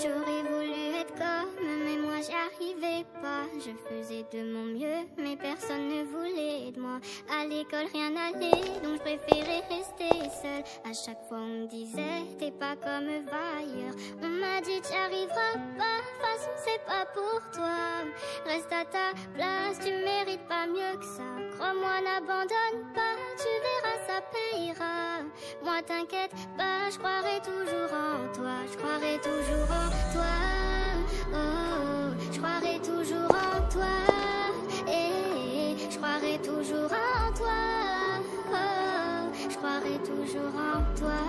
J'aurais voulu être comme, mais moi j'y arrivais pas. Je faisais de mon mieux, mais personne ne voulait de moi. À l'école rien n'allait, donc je préférais rester seule. À chaque fois on me disait, t'es pas comme ailleurs. On m'a dit, t'y arriveras pas, de toute façon c'est pas pour toi. Reste à ta place, tu mérites pas mieux que ça. Crois-moi, n'abandonne pas, tu verras, ça payera. Moi t'inquiète pas, je croirai toujours en toi. Je croirai toujours en toi. Oh, oh, je croirai toujours en toi. Je croirai toujours en toi. Oh, je croirai toujours en toi.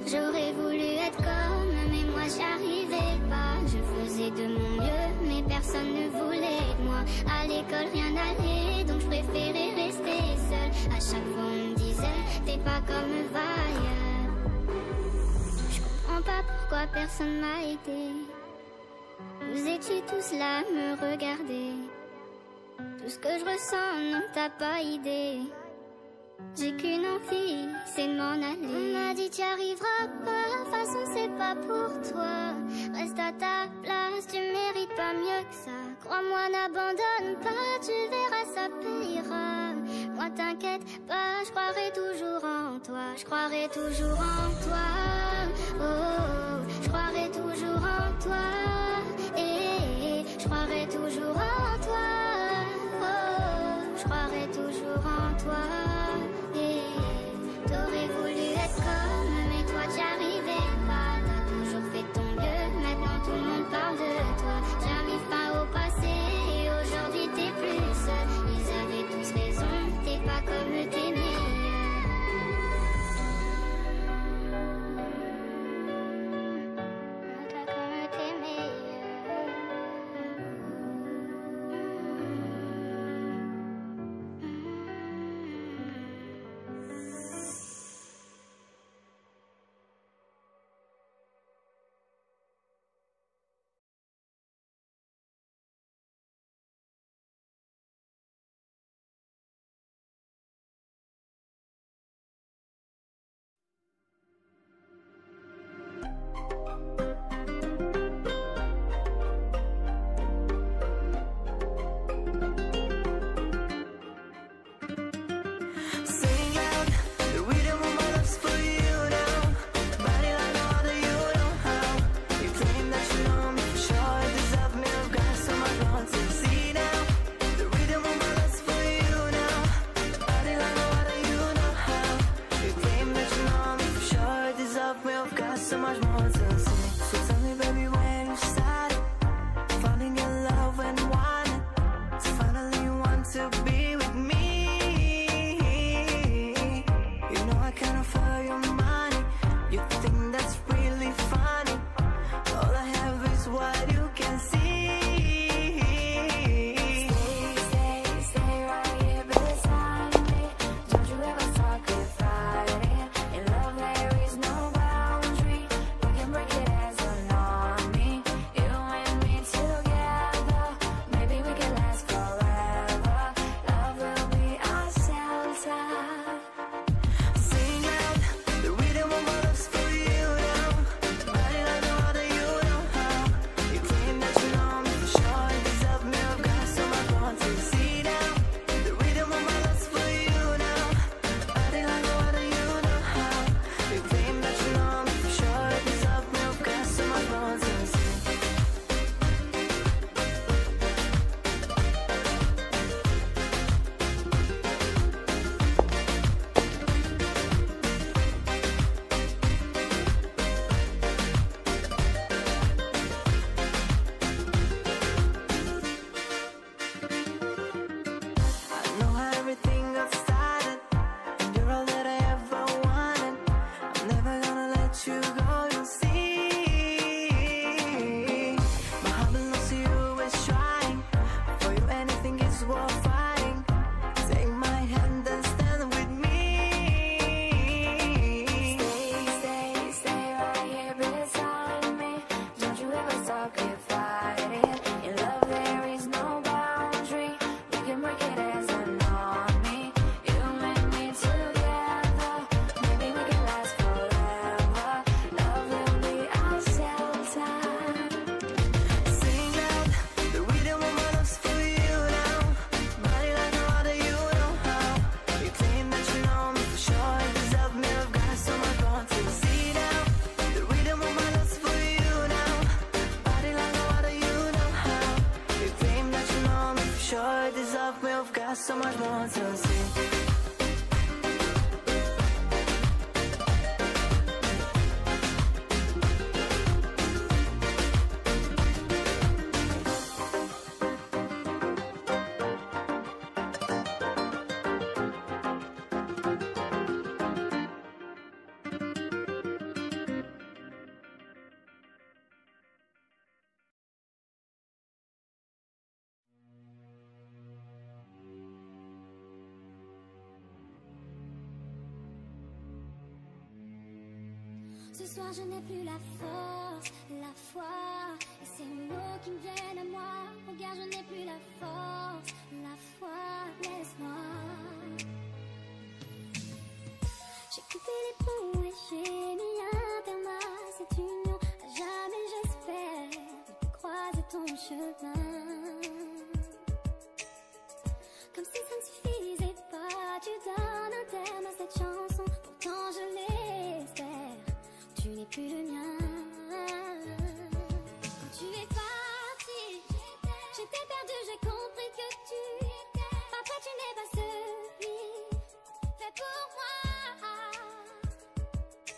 J'aurais voulu être comme, mais moi j'y arrivais pas. Je faisais de mon mieux, mais personne ne voulait de moi. À l'école rien n'allait, donc je préférais rester seule. À chaque fois on me disait, t'es pas comme ailleurs. Je comprends pas pourquoi personne m'a aidé. Vous étiez tous là à me regarder. Tout ce que je ressens, non t'as pas idée. J'ai qu'une envie, c'est de m'en aller. On m'a dit t'y arriveras pas, de toute façon c'est pas pour toi. Reste à ta place, tu mérites pas mieux que ça. Crois-moi, n'abandonne pas, tu verras, ça payera. Moi t'inquiète pas, je croirai toujours en toi. Je croirai toujours en toi. Oh, oh, je croirai toujours en toi. Je croirai toujours en toi. Oh, je croirai toujours en toi. T'aurais voulu être comme, mais toi t'y arrivais pas. T'as toujours fait ton mieux, maintenant tout le monde parle de toi. J'ai mis fin au passé et aujourd'hui t'es plus seul. Ils avaient tous raison, t'es pas comme tes meilleurs. Pas comme tes meilleurs. so much more to see. Ce soir je n'ai plus la force, la foi, et ces mots qui me viennent à moi. Regarde, je n'ai plus la force, la foi, laisse-moi. J'ai coupé les ponts et j'ai mis un terme à cette union. À jamais j'espère croiser ton chemin. Comme si ça ne suffisait pas, tu donnes un terme à cette chanson. Pourtant je l'espère. Tu n'es plus le mien. Quand tu es parti, j'étais perdue, j'ai compris que tu parfois tu n'es pas celui fait pour moi.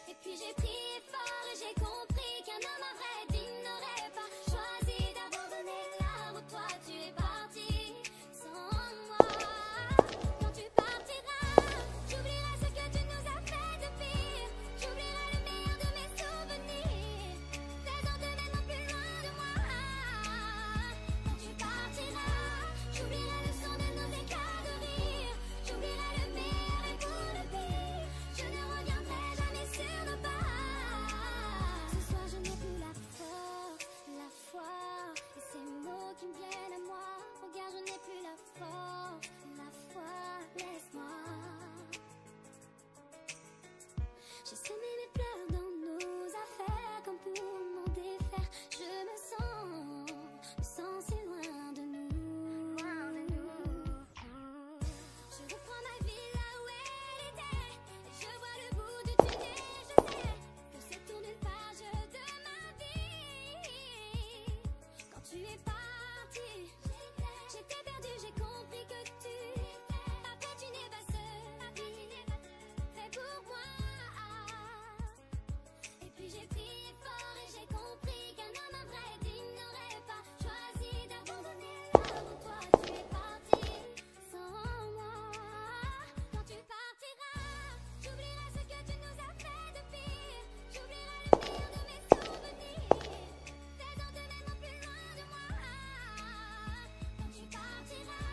Et puis j'ai prié fort et j'ai compris qu'un homme à vrai digne n'aurait pas choisi d'abandonner là où toi tu es parti sans moi. Quand tu partiras, j'oublierai ce que tu nous as fait de pire. J'oublierai le meilleur de mes souvenirs, faisant de même plus loin de moi. Quand tu partiras, j'oublierai le son de nos éclats de rire. J'oublierai le meilleur et pour le pire, je ne reviendrai jamais sur nos pas. Ce soir je n'ai plus la force, la foi, et ces mots qui me viennent à moi. Regarde, je n'ai plus la force, la foi, laisse-moi. J'ai semé mes pleurs dans nos affaires comme pour m'en défaire. Je me sens si loin de nous. Je reprends ma vie là où elle était, et je vois le bout du tunnel. Je sais que c'est tourne une page de ma vie. Quand tu es parti, j'étais perdue, j'ai compris que tu après tu n'es pas celui fait pour moi. Et puis j'ai prié fort et j'ai compris qu'un homme à vrai digne n'aurait pas choisi d'abandonner là où toi tu es parti sans moi. Quand tu partiras, j'oublierai ce que tu nous as fait de pire. J'oublierai le meilleur de mes souvenirs, faisant de même plus loin de moi. Quand tu partiras,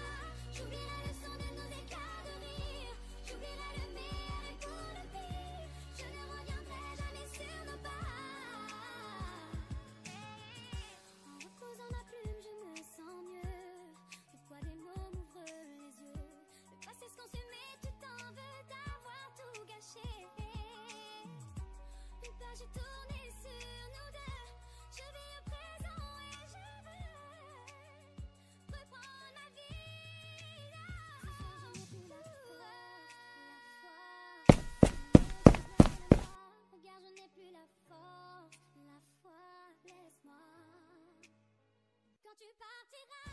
j'oublierai le son de nos éclats de rire. J'oublierai le meilleur et pour le pire, je ne reviendrai jamais sur nos pas. En reposant ma plume, je me sens mieux. Le poids des mots m'ouvre les yeux. Le passé se consumé, tu t'en veux d'avoir tout gâché. Une page est tournée sur nous deux. Je vis le présent et je veux reprendre ma vie. Ce soir je n'ai plus la foi. Regarde, je n'ai plus la force, la foi, laisse-moi. Quand tu partiras,